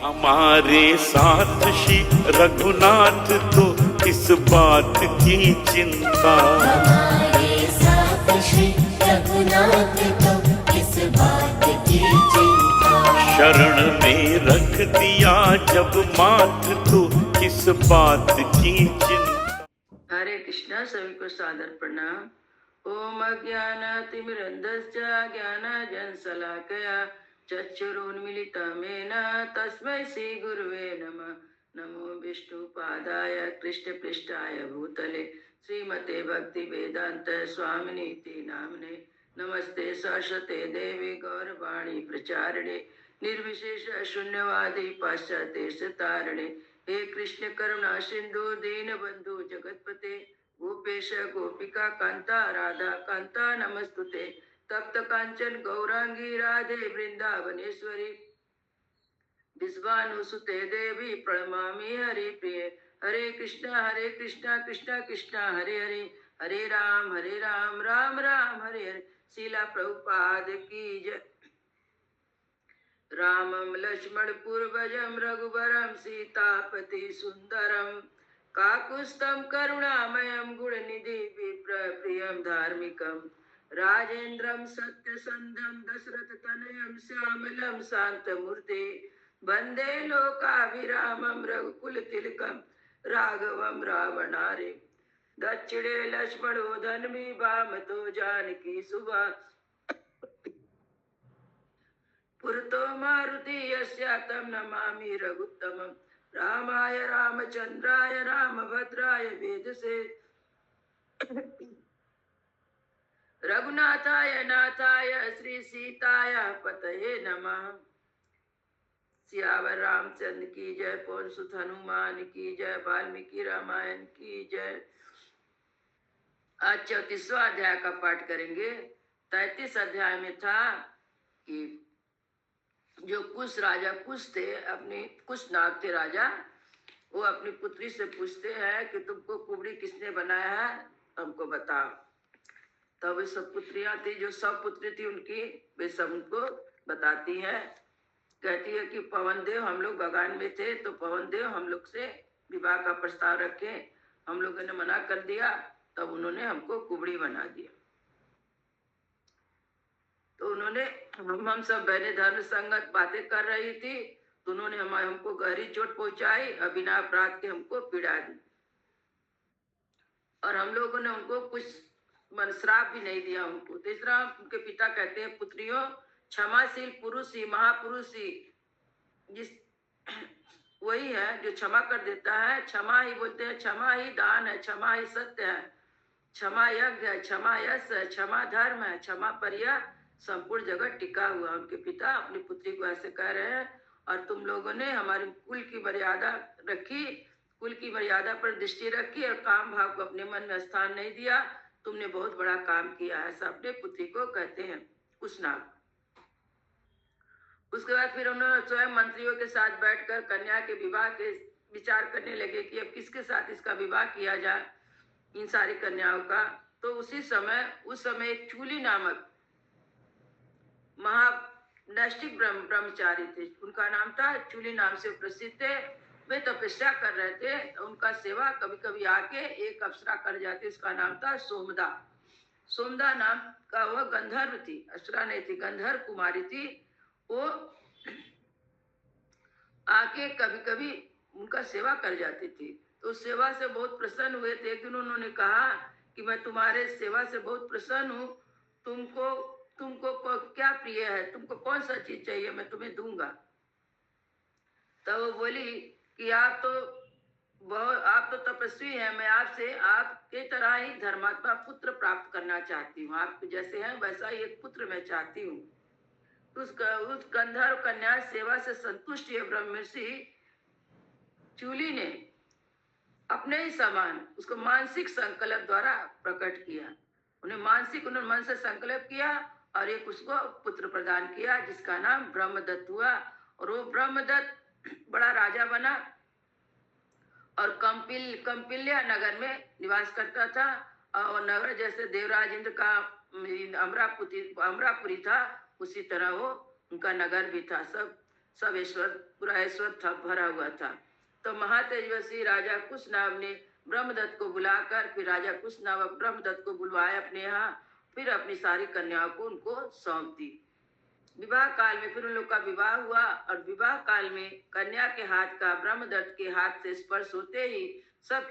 हमारे साथ श्री रघुनाथ तो किस बात की चिंता। हमारे साथ श्री रघुनाथ तो किस बात की चिंता। शरण में रख दिया जब माथ तो किस बात की चिंता। हरे कृष्णा, सभी को सादर प्रणाम। ओम अज्ञानातिमिरन्धस्य ज्ञानाञ्जनशलाकया चक्षुरुन्मीलितं येन तस्मै श्री गुरुवे नमः। नमो विष्णुपादाय कृष्णपृष्ठाय भूतले श्रीमते भक्ति वेदांत स्वामिनीति नामने। नमस्ते सरस्वते देवी गौरवाणी प्रचारिणे निर्विशेष शून्यवादी पाश्चात्य तारिणे। हे कृष्ण करुणा सिंधु दीनबंधु जगतपते गोपेश गोपिका कांता राधा कांता नमस्तुते। तप्त कांचन गौरांगी राधे वृंदावनेश्वरी विश्वानुसुते देवी प्रणमामि हरि प्रिय। हरे कृष्णा कृष्णा कृष्णा हरे हरे, हरे राम राम राम हरे हरे। शीला प्रभुपाद की जय। रामं लक्ष्मण पूर्वजं रघुवरं सीतापति सुंदरम काकुत्स्थं करुणामयं गुणनिधि प्रियं धार्मिकं राजेन्द्रं सत्यसंधं दशरथ तनयं श्यामलं शांतमूर्ति वंदे लोकाभिरामं रघुकुल तिलकं राघवं रावणारे। दक्षिणे लक्ष्मणो धन्वी वामतो जानकी सुभा पुरतो मारुति यस्यातं नमामि रघुत्तमं। रामाय रामचंद्राय रामभद्राय वेदसे रघुनाथाय नाथाय श्री सीताय पतये नमः। सियावर रामचंद्र की जय, पवन सुत हनुमान की जय, वाल्मीकि रामायण की जय। आज 34वां अध्याय का पाठ करेंगे। 33 अध्याय में था कि जो कुश राजा कुश थे, अपनी कुश नाग थे राजा, वो अपनी पुत्री से पूछते हैं कि तुमको कुबड़ी किसने बनाया है, हमको बताओ। तब वे सब पुत्रियां थी, जो सब पुत्री थी उनकी, वे सब उनको बताती हैं। कहती है कि पवन देव, हम लोग बगान में थे तो पवन देव हम लोग से विवाह का प्रस्ताव रखे, हम लोगों ने मना कर दिया, तब उन्होंने हमको कुबड़ी बना दिया। तो उन्होंने हम सब बहने धर्म संगत बातें कर रही थी, तो उन्होंने हमको गहरी चोट पहुंचाई और बिना अपराध के हमको पीड़ा दी। और हम लोगों ने उनको कुछ श्राप भी नहीं दिया उनको। तीसरा, उनके पिता कहते हैं, पुत्रियों, क्षमाशील पुरुष ही महापुरुष ही जिस वही है जो क्षमा कर देता है। क्षमा ही बोलते हैं, क्षमा ही दान है, क्षमा ही सत्य है, क्षमा यज्ञ है, क्षमा यश है, क्षमा धर्म है, क्षमा पर यह संपूर्ण जगत टिका हुआ। उनके पिता अपनी पुत्री को ऐसे कह रहे हैं। और तुम लोगों ने हमारे कुल की मर्यादा रखी, कुल की मर्यादा पर दृष्टि रखी और काम भाव को अपने मन में स्थान नहीं दिया, तुमने बहुत बड़ा काम किया है। ऐसा अपने पुत्री को कहते हैं कुशनाग। उसके बाद फिर उन्होंने स्वयं मंत्रियों के साथ बैठकर कन्या के विवाह के विचार करने लगे कि अब किसके साथ इसका विवाह किया जाए, इन सारी कन्याओं का। तो उस समय एक चूली नामक महानैष्टिक ब्रह्मचारी थे, उनका नाम था चूली, नाम से प्रसिद्ध थे। वे तपस्या कर रहे थे, उनका सेवा कभी कभी आके एक अप्सरा कर जाती, उसका नाम था सोमदा। सोमदा नाम का वह गंधर्व थी, अप्सरा नहीं थी, गंधर्व कुमारी थी। वो आके कभी कभी उनका सेवा कर जाती थी। तो सेवा से बहुत प्रसन्न हुए थे। एक दिन उन्होंने कहा कि मैं तुम्हारे सेवा से बहुत प्रसन्न हूँ, तुमको क्या प्रिय है, तुमको कौन सा चीज चाहिए, मैं तुम्हें दूंगा। तब वो बोली कि आप तो तपस्वी हैं, मैं आपसे आपके तरह ही धर्मात्मा पुत्र प्राप्त करना चाहती हूँ, आप जैसे हैं वैसा ही एक पुत्र मैं चाहती हूँ। उस गंधर्व कन्या सेवा से संतुष्ट ये ब्रह्मर्षि चूली ने अपने ही समान उसको मानसिक संकल्प द्वारा प्रकट किया। उन्होंने मन से संकल्प किया और एक उसको पुत्र प्रदान किया, जिसका नाम ब्रह्मदत्त हुआ। और वो ब्रह्मदत्त बड़ा राजा बना और कंपिल्या नगर में निवास करता था। और नगर जैसे देवराज इंद्र का अमरापुरी था, उसी तरह वो उनका नगर भी था। सब ऐश्वर्य, पूरा ऐश्वर्य था, भरा हुआ था। तो महातेजस्वी राजा कुशनाभ ने ब्रह्मदत्त को बुलाकर, फिर राजा कुशनाभ ब्रह्मदत्त को बुलवाया अपने यहाँ, फिर अपनी सारी कन्याओं को उनको सौंप दी। विवाह काल में फिर उन लोग का विवाह हुआ, और विवाह काल में कन्या के हाथ का ब्रह्मदत्त के हाथ से स्पर्श होते ही सब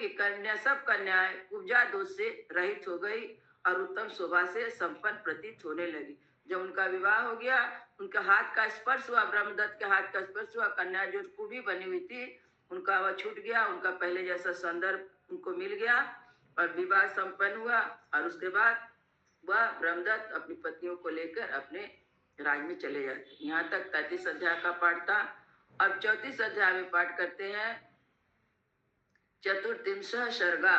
कन्याएं उपजा दोष से रहित हो गई और उत्तम शोभा से संपन्न प्रतीत होने लगी। जब उनका विवाह हो गया, उनका हाथ का स्पर्श हुआ, ब्रह्मदत्त के हाथ का स्पर्श हुआ, कन्या जो कुड़ी बनी हुई थी उनका वह छूट गया, उनका पहले जैसा संदर्भ उनको मिल गया और विवाह संपन्न हुआ। और उसके बाद वह ब्रह्मदत्त अपनी पत्नियों को लेकर अपने राज में चले जाते। यहाँ तक 33 अध्याय का पाठ था। अब 34 अध्याय में पाठ करते हैं। चतुर्थिंश सर्गा,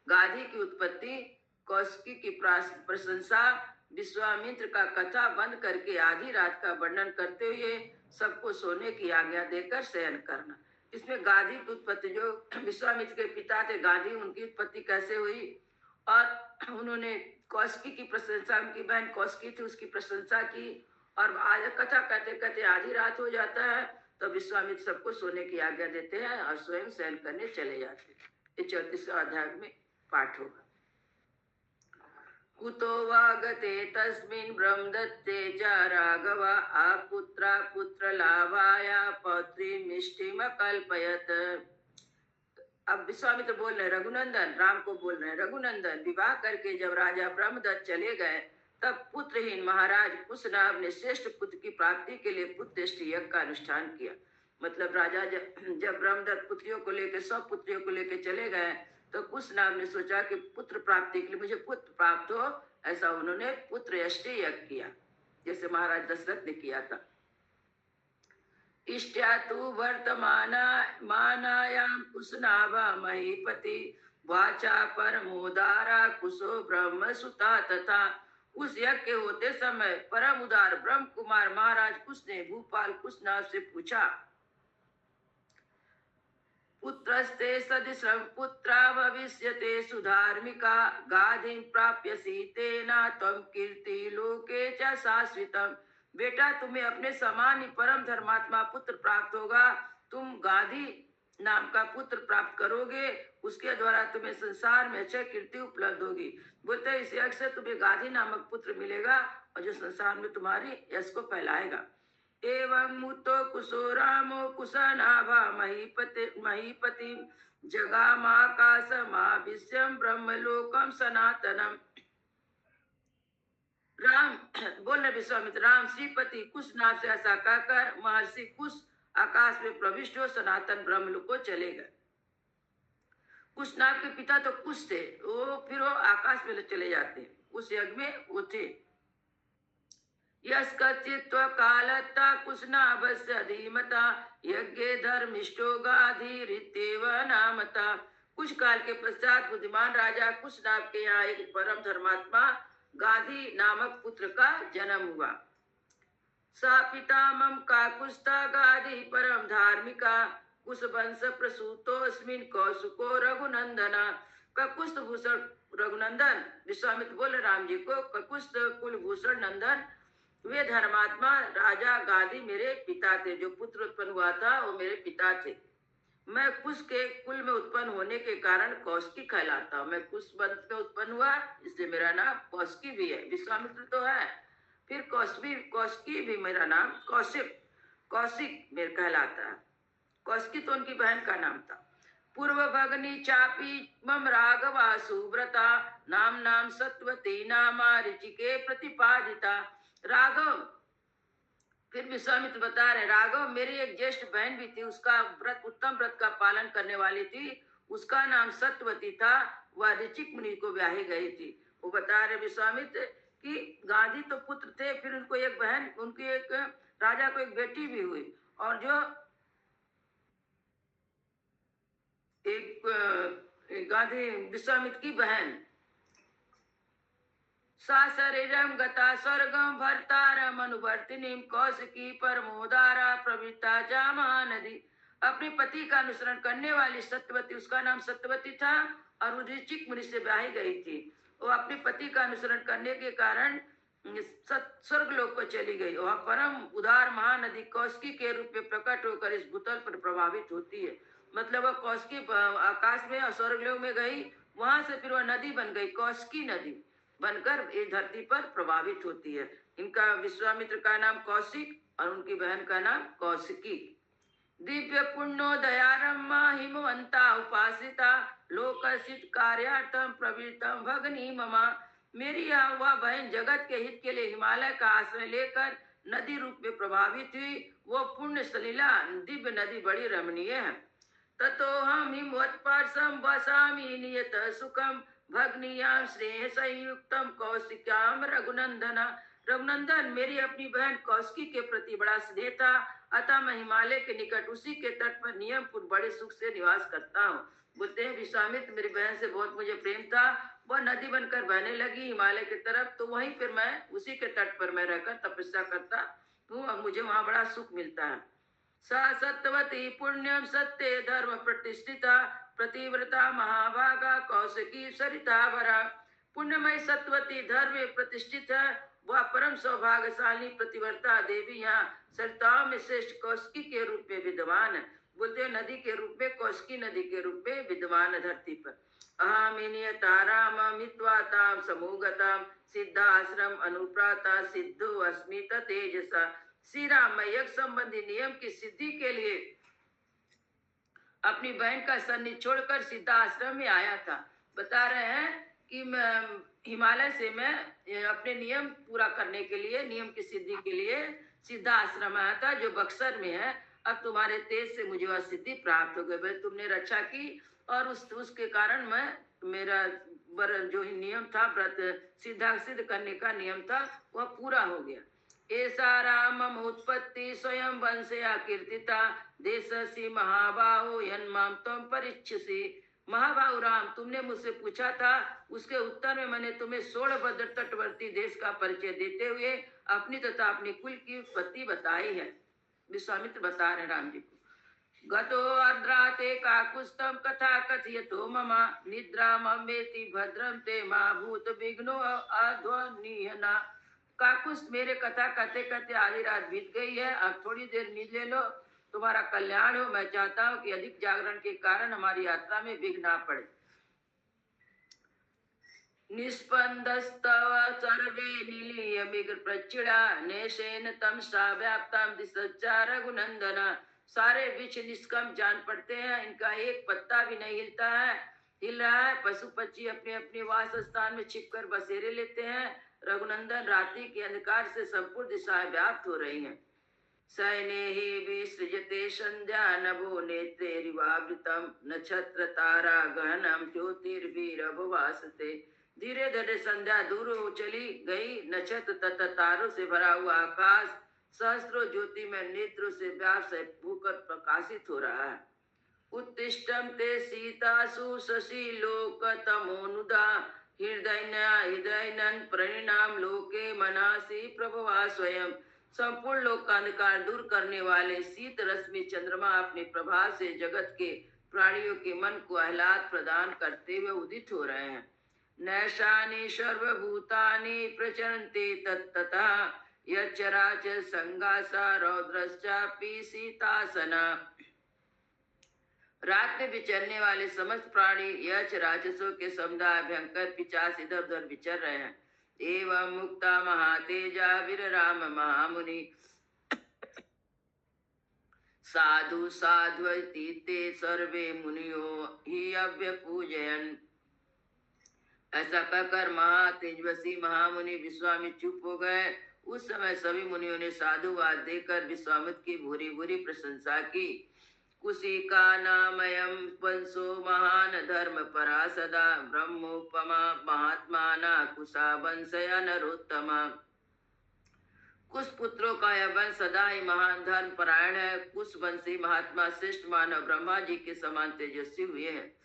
गाधी की उत्पत्ति, कौशिकी की प्रशंसा, विश्वामित्र का कथा बंद करके आधी रात का वर्णन करते हुए सबको सोने की आज्ञा देकर शयन करना। इसमें गाधी की उत्पत्ति, जो विश्वामित्र के पिता थे गाधी, उनकी उत्पत्ति कैसे हुई, और उन्होंने कौशिकी की प्रशंसा, उनकी बहन कौशिकी थी उसकी प्रशंसा की, और आज कथा करते करते आधी रात हो जाता है तो विश्वामित्र सबको सोने की आज्ञा देते हैं और स्वयं शयन करने चले जाते हैं। ये 34वां अध्याय में पाठ होगा। कुतो वागते तस्मिन् ब्रह्मदत्ते च राघव आपुत्रा पुत्र लाभाया पौत्री मिष्टिम कल्पयत। अब विश्वामित्र बोल रहे रघुनंदन, राम को बोल रहे रघुनंदन, विवाह करके जब राजा ब्रह्मदत्त चले गए तब पुत्रहीन महाराज कुशनाभ ने श्रेष्ठ पुत्र की प्राप्ति के लिए पुत्रश्रेष्ठ यज्ञ का अनुष्ठान किया। मतलब राजा जब ब्रह्मदत्त पुत्रियों को लेकर, सब पुत्रियों को लेकर चले गए तो कुशनाभ ने सोचा कि पुत्र प्राप्ति के लिए मुझे पुत्र प्राप्त हो, ऐसा उन्होंने पुत्रयष्टि यज्ञ किया, जैसे महाराज दशरथ ने किया था। इष्ट्या तु वर्तमानायां कुशनाभा महीपति वाचा परमोदारा कुशो ब्रह्म सुता। तथा उस यज्ञ के होते समय परम उदार ब्रह्म कुमार महाराज कुश ने भूपाल कुशनाभ से पूछा, पुत्रस्ते सदृशं पुत्रा भविष्यते सुधार्मिका गाधिं प्राप्यसि तेना त्वं कीर्ति लोके च शाश्वतम्। बेटा, तुम्हें अपने समान ही परम धर्मात्मा पुत्र प्राप्त होगा, तुम गाधी नाम का पुत्र प्राप्त करोगे, उसके द्वारा तुम्हें संसार में अच्छी कीर्ति उपलब्ध होगी। बोलते इस यज्ञ से तुम्हें गाधी नामक पुत्र मिलेगा और जो संसार में तुम्हारी यश को फैलाएगा। एवं मुतो कुशो रामो कुशनाभा महीपति जगामाकाशमाविश्यं ब्रह्मलोकम सनातनम। राम बोल रहे विश्वामित्र, राम श्रीपति कुशनाभ से ऐसा कहकर महर्षि कुश आकाश में प्रविष्ट हो सनातन ब्रह्मलोक को चले गए। कुशनाभ के पिता तो कुश थे, फिर वो आकाश में चले जाते, उस यज्ञ में वो थे। यस्कचित्व कालता कुशनाभस्य धीमता यज्ञे धर्मिष्ठो गाधीरित्येव नामता। कुछ काल के पश्चात बुद्धिमान राजा कुशनाभ के यहाँ एक परम धर्मात्मा गाधी नामक पुत्र का जन्म हुआ। सा पितामह काकुस्ता गाधी परम धार्मिका कुश वंश प्रसूतोस्मिन् कौशिको रघुनंदना। ककुस्त भूषण रघुनंदन, विश्वामित्र बोले राम जी को, ककुस्त कुलभूषण नंदन, वे धर्मात्मा राजा गाधी मेरे पिता थे। जो पुत्र उत्पन्न हुआ था वो मेरे पिता थे। मैं कुश के कुल में उत्पन्न होने के कारण कौशिकी कहलाता हूँ। मैं कुश वंश में उत्पन्न हुआ, इसलिए मेरा नाम कौशिकी भी है। विश्वामित्र तो है, फिर कौशिकी भी मेरा नाम कौशिक मेरे कहलाता है। कौशिकी तो उनकी बहन का नाम था। पूर्व भगनी चापी मम राघवा सुव्रता नाम सत्वती नामा ऋचिके प्रतिपादिता। राघव, फिर विश्वामित्र बता रहे राघव मेरी एक ज्येष्ठ बहन भी थी, उसका व्रत उत्तम व्रत का पालन करने वाली थी, उसका नाम सत्यवती था, वह ऋचिक मुनि को ब्याही गई थी। वो बता रहे विश्वामित्र कि गांधी तो पुत्र थे, फिर उनको एक बहन, उनकी एक राजा को एक बेटी भी हुई, और जो एक गांधी विश्वामित्र की बहन सा शरीरम गता स्वर्गम भर्तारम अनुवर्तिनीम कौशिकी परमोदारा प्रवृत्ता जामा नदी। अपने पति का अनुसरण करने वाली सत्यवती, उसका नाम सत्यवती था और ऋचिक मुनि से ब्याही गई थी। वो अपने पति का अनुसरण करने के कारण स्वर्ग लोक को चली गई। वह परम उदार महानदी कौशिकी के रूप में प्रकट होकर इस भूतल पर प्रभावित होती है। मतलब वह कौशिकी आकाश में और स्वर्ग लोक में गई, वहां से फिर वह नदी बन गई, कौशिकी नदी बनकर इस धरती पर प्रभावित होती है। इनका विश्वामित्र का नाम कौशिक और उनकी बहन का नाम कौशिकी। दिव्य पुण्योदयारम्भ हिमवंता उपासिता लोकसित कार्यार्थम प्रवृत्तम भगनी ममा। मेरी यह वह बहन जगत के हित के लिए हिमालय का आश्रय लेकर नदी रूप में प्रभावित हुई। वो पुण्य सलीला दिव्य नदी बड़ी रमणीय है। ततो हम हिमवत्पार्श्वं वसामि नियत सुखम भग्नियां श्रेय संयुक्तम कौशिक्याम रघुनंदना। रघुनंदन, मेरी अपनी बहन कौशिकी के प्रति बड़ा स्नेह था, अतः मैं हिमालय के निकट उसी के तट पर नियमपुर बड़े सुख से निवास करता हूँ। बोलते हैं विश्वामित्र, मेरी बहन से बहुत मुझे प्रेम था, वह नदी बनकर बहने लगी हिमालय की तरफ, तो वहीं फिर मैं उसी के तट पर मैं रहकर तपस्या करता हूँ और मुझे वहां बड़ा सुख मिलता है। सा सत्यवती पुण्यम सत्य धर्म प्रतिष्ठिता प्रतिव्रता महाभागा कौशिकी सरिता वरा। पुण्यमय सत्यवती धर्म में प्रतिष्ठित है, वह परम सौभाग्यशाली प्रतिव्रता देवी यहाँ सरिताओं में श्रेष्ठ कौशिकी के रूप में विद्यमान है। बोलते हैं नदी के रूप में, कौशिकी नदी के रूप में विद्यमान है धरती पर। अहमिनियताराम मित्वाताम समूगताम सिद्धाश्रम अनुप्राता सिद्धो अस्मित तेजसा। श्री राम, मैं यज्ञ संबंधी नियम की सिद्धि के लिए अपनी बहन का सन्निध छोड़कर सिद्धा आश्रम में आया था। बता रहे हैं कि मैं हिमालय से मैं अपने नियम पूरा करने के लिए, नियम की सिद्धि के लिए सिद्धा आश्रम आया था जो बक्सर में है। अब तुम्हारे तेज से मुझे वह सिद्धि प्राप्त हो गई, तुमने रक्षा की और उसके कारण मैं मेरा जो नियम था, व्रत सिद्ध करने का नियम था, वह पूरा हो गया। ऐसा राम उत्पत्ति स्वयं वंशया कीर्तिता देशसी महाबाहो यन्माम तम परीक्षसी। महाबाहु राम, तुमने मुझसे पूछा था, उसके उत्तर में मैंने तुम्हें सोलभद्र तटवर्ती देश का परिचय देते हुए अपनी तथा अपनी कुल की उत्पत्ति बताई है। विश्वामित्र बता रहे राम जी को। गतो अर्द्राते काकुस्तम कथा कथयतो ममा निद्रा ममेति भद्रम ते मा भूत विघ्नो अध्वनिहना। काकुस, मेरे कथा कहते कहते आधी रात बीत गई है, अब थोड़ी देर नींद ले लो, तुम्हारा कल्याण हो। मैं चाहता हूँ कि अधिक जागरण के कारण हमारी यात्रा में विघ्न ना पड़े। निष्पन्दस्तव सर्वे निलीय बिगर प्रचिड़ा नेशेन तम सा व्याप्तम दिशा रघुनंदना। सारे वृक्ष निष्कम जान पड़ते हैं, इनका एक पत्ता भी नहीं हिलता है, हिल रहा है। पशु पक्षी अपने अपने वास स्थान में छिपकर बसेरे लेते हैं। रघुनंदन, रात्रि के अंधकार से संपूर्ण दिशाएं व्याप्त हो रही हैं। सैनेहि विसृजते संध्या नभो नेत्रेरिवावृतम नक्षत्र तारा गहनम ज्योतिर्वीरभवासते। धीरे धीरे संध्या दूर हो चली गई, नक्षत्र तथा तारों से भरा हुआ आकाश सहस्त्रों ज्योति में नेत्रों से व्याप्त होकर प्रकाशित हो रहा है। उत्तिष्ठम ते सीतासु शशि लोक तमोनुदा हृदयन परिणाम लोके मनासी प्रभवा स्वयं। संपूर्ण लोक का अंधकार दूर करने वाले शीत रश्मि चंद्रमा अपने प्रभाव से जगत के प्राणियों के मन को आह्लाद प्रदान करते हुए उदित हो रहे हैं। नैशानि सर्वभूतानि प्रचरन्ते तत्तथा यच्चराचर संगासा रौद्रश्चापि सीतासना। रात में विचरने वाले समस्त प्राणी यक्ष राक्षसों के समुदाय भयंकर पिशाच इधर उधर विचर रहे हैं। एवं मुक्ता महातेजा वीर राम महामुनि साधु साध्वती ते सर्वे मुनियो ही अव्य पूजयन। ऐसा कहकर महातेजस्वी महामुनि विश्वामित्र चुप हो गए। उस समय सभी मुनियों ने साधुवाद देकर विश्वामित्र की भूरी भूरी प्रशंसा की। कुशिका नामयम वंशो महान धर्म परा सदा ब्रह्मोपमा महात्माना कुशा वंशया नरोत्तमा। कुश पुत्रों का यह वंश सदा ही महान धर्म परायण है। कुश वंशी महात्मा श्रेष्ठ मानव ब्रह्मा जी के समान तेजस्वी हुए हैं।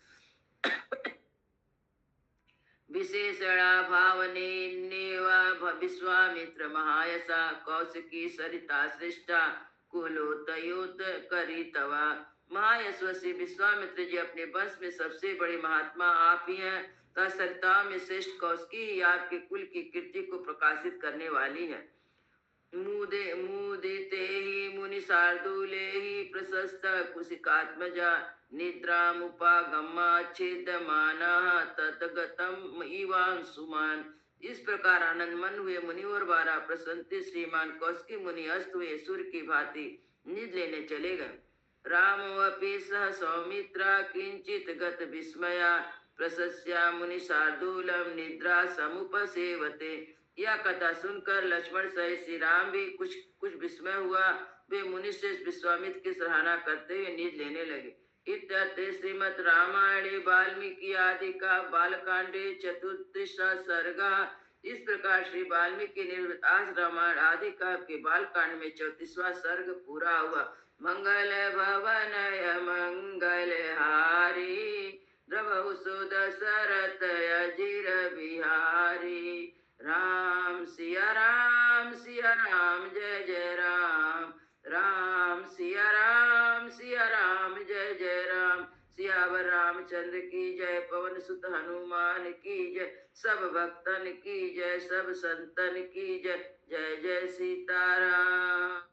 विशेषणा भावने विश्वामित्र महायसा कौशिकी सरिता श्रेष्ठा कुलोतयोत करितवा। महायशस्वी विश्वामित्र जी, अपने वंश में सबसे बड़े महात्मा आप ही हैं। तथा सरिता में श्रेष्ठ कौशिकी ही आपके कुल की कीर्ति को प्रकाशित करने वाली है। मुदिते हि मुनि शार्दूले हि प्रशस्त कुशिकात्मजा निद्रामुपागमाच्छेदमानः तद्गतम् इवांशुमान्। इस प्रकार आनंदमन हुए मुनिवर द्वारा प्रसन्नचित्त श्रीमान कौशिकी मुनि अस्त हुए सूर्य की भांति निद्र लेने चले गए। रामोऽपि सह सौमित्रा किंचित गत विस्मया प्रशस्या मुनि शार्दूलम निद्रा समुपसेवते। यह कथा सुनकर लक्ष्मण सहित श्री राम भी कुछ विस्मय हुआ। वे मुनि से विश्वामित्र की सराहना करते हुए नींद लेने लगे। इत्यर्थे श्रीमद् रामायणे वाल्मीकि आदि का बालकांडे चतुर्दश सर्गा। इस प्रकार श्री वाल्मीकि निर्वृतास रामायण आदि का के बालकांड में 34वां सर्ग पूरा हुआ। मंगल भवनय मंगल हारी द्रवहु सुदशरथ अजिर बिहारी। राम सिया राम जय जय राम। राम सिया राम जय जय राम। सियावर रामचंद्र की जय। पवन सुत हनुमान की जय। सब भक्तन की जय। सब संतन की जय। जय जय सीताराम।